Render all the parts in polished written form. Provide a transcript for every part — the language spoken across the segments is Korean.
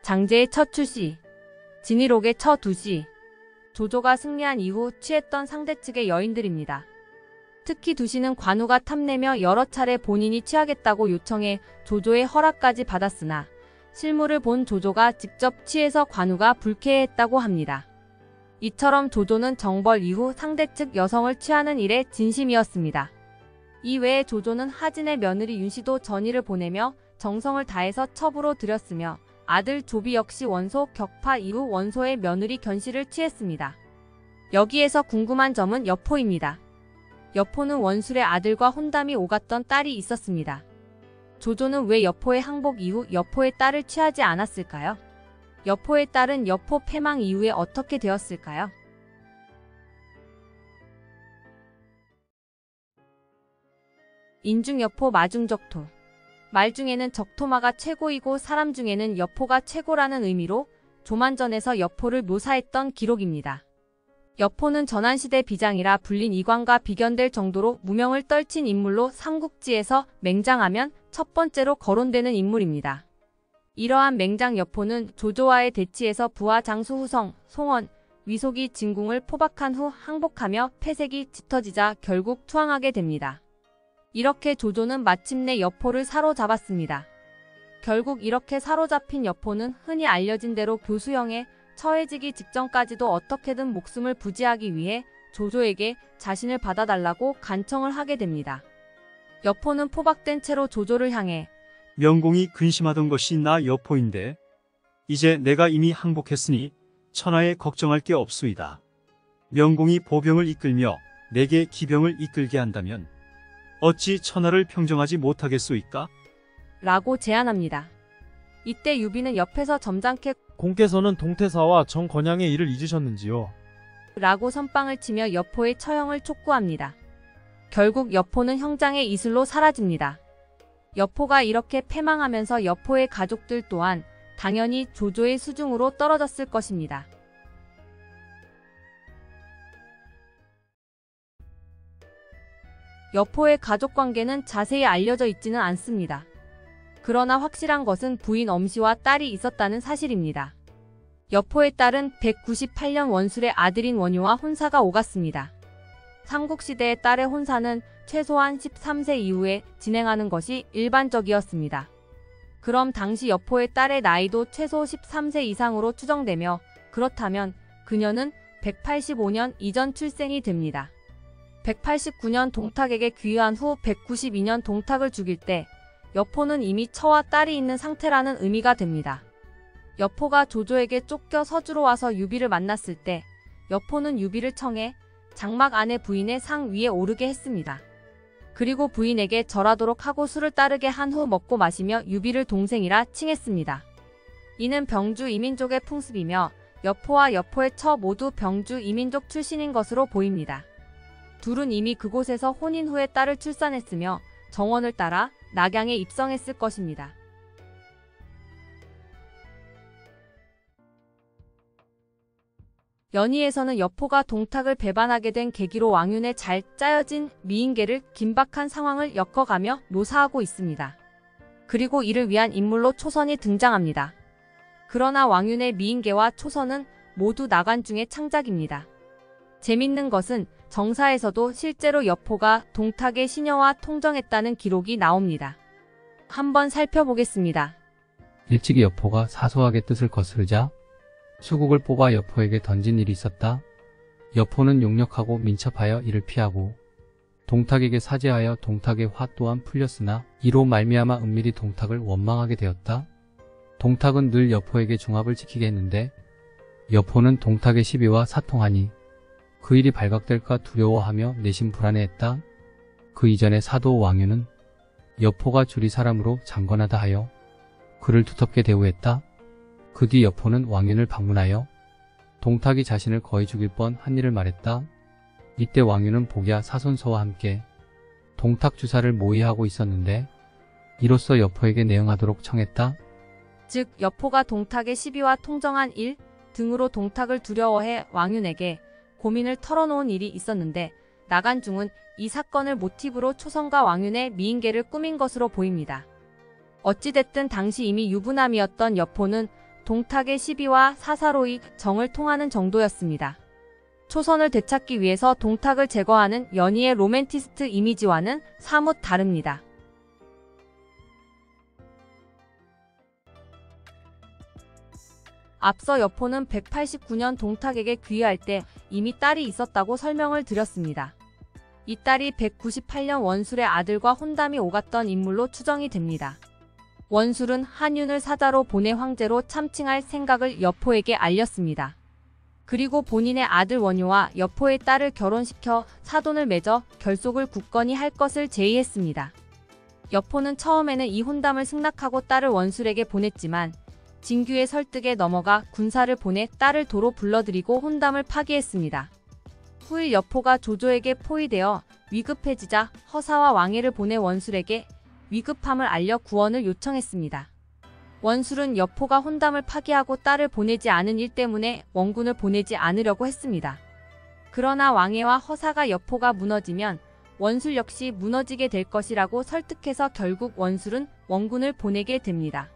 장제의 첫 출시, 진일옥의 첫 두시, 조조가 승리한 이후 취했던 상대 측의 여인들입니다. 특히 두시는 관우가 탐내며 여러 차례 본인이 취하겠다고 요청해 조조의 허락까지 받았으나 실물을 본 조조가 직접 취해서 관우가 불쾌해했다고 합니다. 이처럼 조조는 정벌 이후 상대 측 여성을 취하는 일에 진심이었습니다. 이 외에 조조는 하진의 며느리 윤씨도 전의를 보내며 정성을 다해서 첩으로 들였으며 아들 조비 역시 원소 격파 이후 원소의 며느리 견씨를 취했습니다. 여기에서 궁금한 점은 여포입니다. 여포는 원술의 아들과 혼담이 오갔던 딸이 있었습니다. 조조는 왜 여포의 항복 이후 여포의 딸을 취하지 않았을까요? 여포의 딸은 여포 패망 이후에 어떻게 되었을까요? 인중여포 마중적토. 말 중에는 적토마가 최고이고 사람 중에는 여포가 최고라는 의미로 조만전에서 여포를 묘사했던 기록입니다. 여포는 전환시대 비장이라 불린 이광과 비견될 정도로 무명을 떨친 인물로 삼국지에서 맹장하면 첫 번째로 거론되는 인물입니다. 이러한 맹장 여포는 조조와의 대치에서 부하 장수 후성, 송원, 위속이 진궁을 포박한 후 항복하며 패색이 짙어지자 결국 투항하게 됩니다. 이렇게 조조는 마침내 여포를 사로잡았습니다. 결국 이렇게 사로잡힌 여포는 흔히 알려진 대로 교수형에 처해지기 직전까지도 어떻게든 목숨을 부지하기 위해 조조에게 자신을 받아달라고 간청을 하게 됩니다. 여포는 포박된 채로 조조를 향해 명공이 근심하던 것이 나 여포인데 이제 내가 이미 항복했으니 천하에 걱정할 게 없소이다. 명공이 보병을 이끌며 내게 기병을 이끌게 한다면 어찌 천하를 평정하지 못하겠소이까? 라고 제안합니다. 이때 유비는 옆에서 점잖게 공께서는 동태사와 정건양의 일을 잊으셨는지요? 라고 선빵을 치며 여포의 처형을 촉구합니다. 결국 여포는 형장의 이슬로 사라집니다. 여포가 이렇게 패망하면서 여포의 가족들 또한 당연히 조조의 수중으로 떨어졌을 것입니다. 여포의 가족관계는 자세히 알려져 있지는 않습니다. 그러나 확실한 것은 부인 엄씨와 딸이 있었다는 사실입니다. 여포의 딸은 198년 원술의 아들인 원효와 혼사가 오갔습니다. 삼국시대의 딸의 혼사는 최소한 13세 이후에 진행하는 것이 일반적이었습니다. 그럼 당시 여포의 딸의 나이도 최소 13세 이상으로 추정되며 그렇다면 그녀는 185년 이전 출생이 됩니다. 189년 동탁에게 귀화한 후 192년 동탁을 죽일 때 여포는 이미 처와 딸이 있는 상태라는 의미가 됩니다. 여포가 조조에게 쫓겨 서주로 와서 유비를 만났을 때 여포는 유비를 청해 장막 안에 부인의 상 위에 오르게 했습니다. 그리고 부인에게 절하도록 하고 술을 따르게 한 후 먹고 마시며 유비를 동생이라 칭했습니다. 이는 병주 이민족의 풍습이며 여포와 여포의 처 모두 병주 이민족 출신인 것으로 보입니다. 둘은 이미 그곳에서 혼인 후에 딸을 출산했으며 정원을 따라 낙양에 입성했을 것입니다. 연희에서는 여포가 동탁을 배반하게 된 계기로 왕윤의 잘 짜여진 미인계를 긴박한 상황을 엮어가며 묘사하고 있습니다. 그리고 이를 위한 인물로 초선이 등장합니다. 그러나 왕윤의 미인계와 초선은 모두 나관중의 창작입니다. 재밌는 것은 정사에서도 실제로 여포가 동탁의 시녀와 통정했다는 기록이 나옵니다. 한번 살펴보겠습니다. 일찍이 여포가 사소하게 뜻을 거스르자 수국을 뽑아 여포에게 던진 일이 있었다. 여포는 용력하고 민첩하여 이를 피하고 동탁에게 사죄하여 동탁의 화 또한 풀렸으나 이로 말미암아 은밀히 동탁을 원망하게 되었다. 동탁은 늘 여포에게 중압을 지키게 했는데 여포는 동탁의 시비와 사통하니 그 일이 발각될까 두려워하며 내심 불안해했다. 그 이전에 사도 왕유는 여포가 주리 사람으로 장건하다 하여 그를 두텁게 대우했다. 그 뒤 여포는 왕윤을 방문하여 동탁이 자신을 거의 죽일 뻔한 일을 말했다. 이때 왕윤은 복야 사손서와 함께 동탁 주사를 모의하고 있었는데 이로써 여포에게 내응하도록 청했다. 즉 여포가 동탁의 시비와 통정한 일 등으로 동탁을 두려워해 왕윤에게 고민을 털어놓은 일이 있었는데 나간중은 이 사건을 모티브로 초선과 왕윤의 미인계를 꾸민 것으로 보입니다. 어찌됐든 당시 이미 유부남이었던 여포는 동탁의 시비와 사사로이 정을 통하는 정도였습니다. 초선을 되찾기 위해서 동탁을 제거하는 연희의 로맨티스트 이미지와는 사뭇 다릅니다. 앞서 여포는 189년 동탁에게 귀의할 때 이미 딸이 있었다고 설명을 드렸습니다. 이 딸이 198년 원술의 아들과 혼담이 오갔던 인물로 추정이 됩니다. 원술은 한윤을 사자로 보내 황제로 참칭할 생각을 여포에게 알렸습니다. 그리고 본인의 아들 원효와 여포의 딸을 결혼시켜 사돈을 맺어 결속을 굳건히 할 것을 제의했습니다. 여포는 처음에는 이 혼담을 승낙하고 딸을 원술에게 보냈지만 진규의 설득에 넘어가 군사를 보내 딸을 도로 불러들이고 혼담을 파기했습니다. 후일 여포가 조조에게 포위되어 위급해지자 허사와 왕해를 보내 원술에게 위급함을 알려 구원을 요청했습니다. 원술은 여포가 혼담을 파기하고 딸을 보내지 않은 일 때문에 원군을 보내지 않으려고 했습니다. 그러나 왕해와 허사가 여포가 무너지면 원술 역시 무너지게 될 것이라고 설득해서 결국 원술은 원군을 보내게 됩니다.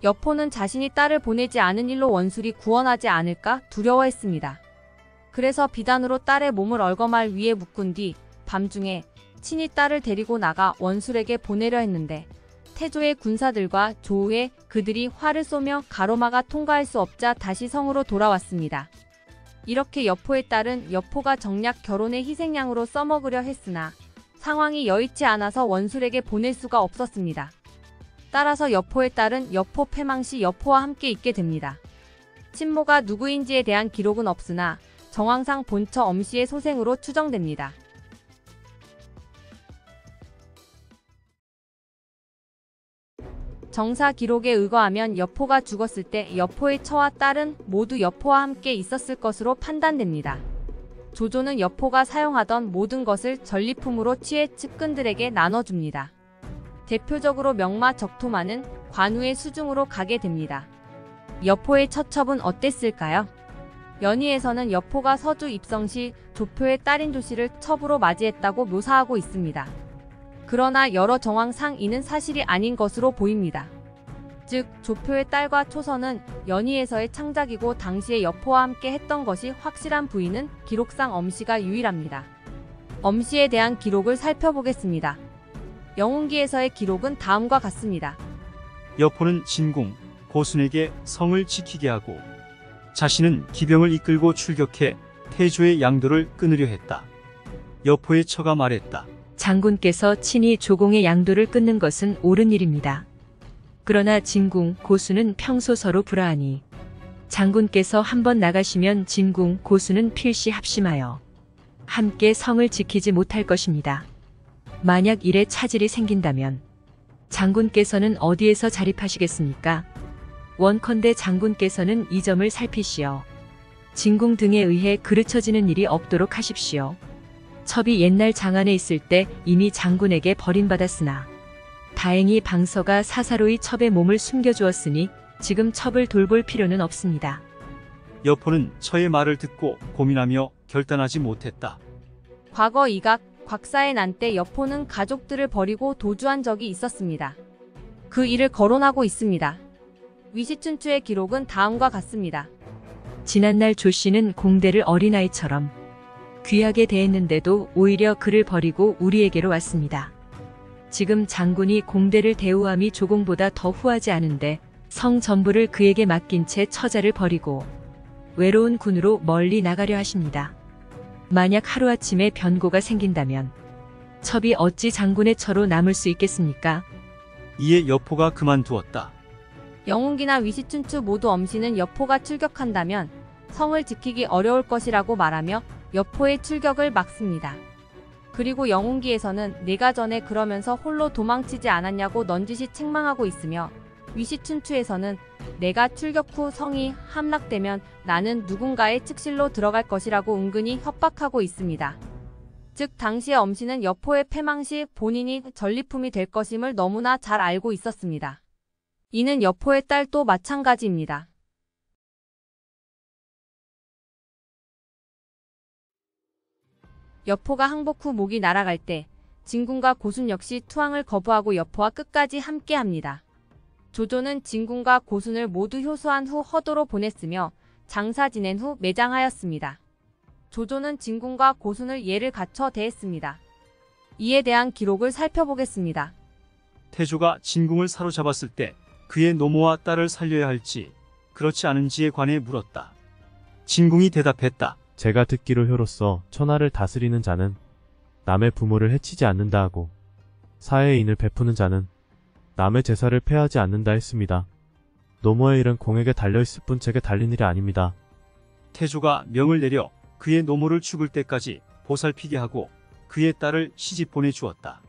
여포는 자신이 딸을 보내지 않은 일로 원술이 구원하지 않을까 두려워했습니다. 그래서 비단으로 딸의 몸을 얽어말 위에 묶은 뒤 밤중에 친히 딸을 데리고 나가 원술에게 보내려 했는데 태조의 군사들과 조우에 그들이 활을 쏘며 가로막아 통과할 수 없자 다시 성으로 돌아왔습니다. 이렇게 여포의 딸은 여포가 정략 결혼의 희생양으로 써먹으려 했으나 상황이 여의치 않아서 원술에게 보낼 수가 없었습니다. 따라서 여포의 딸은 여포 패망 시 여포와 함께 있게 됩니다. 친모가 누구인지에 대한 기록은 없으나 정황상 본처 엄씨의 소생으로 추정됩니다. 정사 기록에 의거하면 여포가 죽었을 때 여포의 처와 딸은 모두 여포와 함께 있었을 것으로 판단됩니다. 조조는 여포가 사용하던 모든 것을 전리품으로 취해 측근들에게 나눠줍니다. 대표적으로 명마 적토마는 관우의 수중으로 가게 됩니다. 여포의 처첩은 어땠을까요? 연희에서는 여포가 서주 입성 시 조표의 딸인 조씨를 첩으로 맞이했다고 묘사하고 있습니다. 그러나 여러 정황상 이는 사실이 아닌 것으로 보입니다. 즉 조표의 딸과 초선은 연희에서의 창작이고 당시에 여포와 함께 했던 것이 확실한 부인은 기록상 엄씨가 유일합니다. 엄씨에 대한 기록을 살펴보겠습니다. 영웅기에서의 기록은 다음과 같습니다. 여포는 진궁, 고순에게 성을 지키게 하고 자신은 기병을 이끌고 출격해 태조의 양도를 끊으려 했다. 여포의 처가 말했다. 장군께서 친히 조공의 양도를 끊는 것은 옳은 일입니다. 그러나 진궁, 고수는 평소 서로 불화하니 장군께서 한번 나가시면 진궁, 고수는 필시 합심하여 함께 성을 지키지 못할 것입니다. 만약 일에 차질이 생긴다면 장군께서는 어디에서 자립하시겠습니까? 원컨대 장군께서는 이 점을 살피시어 진궁 등에 의해 그르쳐지는 일이 없도록 하십시오. 첩이 옛날 장안에 있을 때 이미 장군에게 버림받았으나 다행히 방서가 사사로이 첩의 몸을 숨겨주었으니 지금 첩을 돌볼 필요는 없습니다. 여포는 처의 말을 듣고 고민하며 결단하지 못했다. 과거 이각, 곽사의 난 때 여포는 가족들을 버리고 도주한 적이 있었습니다. 그 일을 거론하고 있습니다. 위시춘추의 기록은 다음과 같습니다. 지난날 조씨는 공대를 어린아이처럼 귀하게 대했는데도 오히려 그를 버리고 우리에게로 왔습니다. 지금 장군이 공대를 대우함이 조공보다 더 후하지 않은데 성 전부를 그에게 맡긴 채 처자를 버리고 외로운 군으로 멀리 나가려 하십니다. 만약 하루아침에 변고가 생긴다면 첩이 어찌 장군의 처로 남을 수 있겠습니까? 이에 여포가 그만두었다. 영웅기나 위시춘추 모두 엄씨는 여포가 출격한다면 성을 지키기 어려울 것이라고 말하며 여포의 출격을 막습니다. 그리고 영웅기에서는 내가 전에 그러면서 홀로 도망치지 않았냐고 넌지시 책망하고 있으며 위시춘추에서는 내가 출격 후 성이 함락되면 나는 누군가의 측실로 들어갈 것이라고 은근히 협박하고 있습니다. 즉 당시의 엄씨는 여포의 패망 시 본인이 전리품이 될 것임을 너무나 잘 알고 있었습니다. 이는 여포의 딸도 마찬가지입니다. 여포가 항복 후 목이 날아갈 때 진군과 고순 역시 투항을 거부하고 여포와 끝까지 함께합니다. 조조는 진군과 고순을 모두 효수한 후 허도로 보냈으며 장사 지낸 후 매장하였습니다. 조조는 진군과 고순을 예를 갖춰 대했습니다. 이에 대한 기록을 살펴보겠습니다. 태조가 진궁을 사로잡았을 때 그의 노모와 딸을 살려야 할지 그렇지 않은지에 관해 물었다. 진궁이 대답했다. 제가 듣기로 효로서 천하를 다스리는 자는 남의 부모를 해치지 않는다 하고 사회의 인을 베푸는 자는 남의 제사를 폐하지 않는다 했습니다. 노모의 일은 공에게 달려있을 뿐 제게 달린 일이 아닙니다. 태조가 명을 내려 그의 노모를 죽을 때까지 보살피게 하고 그의 딸을 시집 보내주었다.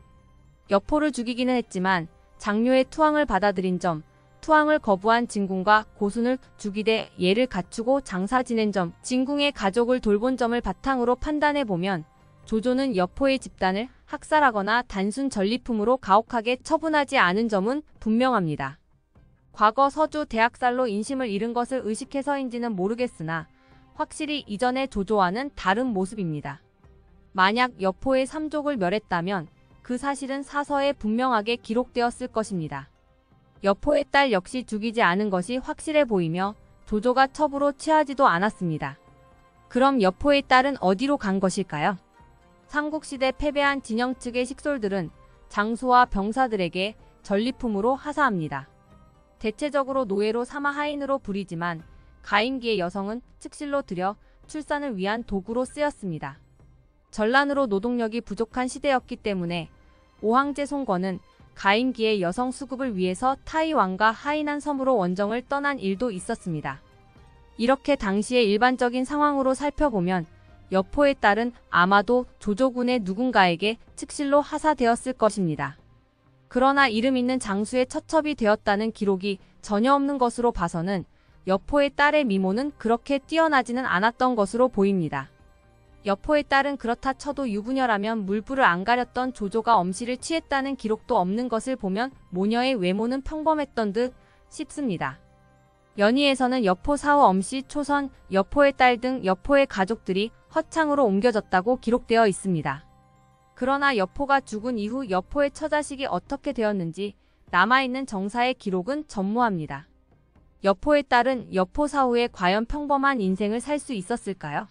여포를 죽이기는 했지만 장묘의 투항을 받아들인 점, 투항을 거부한 진궁과 고순을 죽이되 예를 갖추고 장사 지낸 점, 진궁의 가족을 돌본 점을 바탕으로 판단해보면 조조는 여포의 집단을 학살하거나 단순 전리품으로 가혹하게 처분하지 않은 점은 분명합니다. 과거 서주 대학살로 인심을 잃은 것을 의식해서인지는 모르겠으나 확실히 이전의 조조와는 다른 모습입니다. 만약 여포의 삼족을 멸했다면 그 사실은 사서에 분명하게 기록되었을 것입니다. 여포의 딸 역시 죽이지 않은 것이 확실해 보이며 조조가 첩으로 취하지도 않았습니다. 그럼 여포의 딸은 어디로 간 것일까요? 삼국시대 패배한 진영 측의 식솔들은 장수와 병사들에게 전리품으로 하사합니다. 대체적으로 노예로 삼아 하인으로 부리지만 가임기의 여성은 측실로 들여 출산을 위한 도구로 쓰였습니다. 전란으로 노동력이 부족한 시대였기 때문에 오황제 송건은 가임기의 여성 수급을 위해서 타이 왕과 하이난 섬으로 원정을 떠난 일도 있었습니다. 이렇게 당시의 일반적인 상황으로 살펴보면 여포의 딸은 아마도 조조군의 누군가에게 측실로 하사되었을 것입니다. 그러나 이름 있는 장수의 처첩이 되었다는 기록이 전혀 없는 것으로 봐서는 여포의 딸의 미모는 그렇게 뛰어나지는 않았던 것으로 보입니다. 여포의 딸은 그렇다 쳐도 유부녀라면 물불을 안 가렸던 조조가 엄시를 취했다는 기록도 없는 것을 보면 모녀의 외모는 평범했던 듯 싶습니다. 연희에서는 여포 사후 엄씨, 초선, 여포의 딸 등 여포의 가족들이 허창으로 옮겨졌다고 기록되어 있습니다. 그러나 여포가 죽은 이후 여포의 처자식이 어떻게 되었는지 남아있는 정사의 기록은 전무합니다. 여포의 딸은 여포 사후에 과연 평범한 인생을 살 수 있었을까요?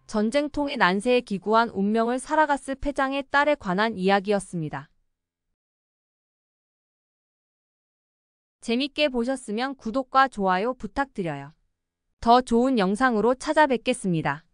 전쟁통의 난세에 기구한 운명을 살아갔을 패장의 딸에 관한 이야기였습니다. 재밌게 보셨으면 구독과 좋아요 부탁드려요. 더 좋은 영상으로 찾아뵙겠습니다.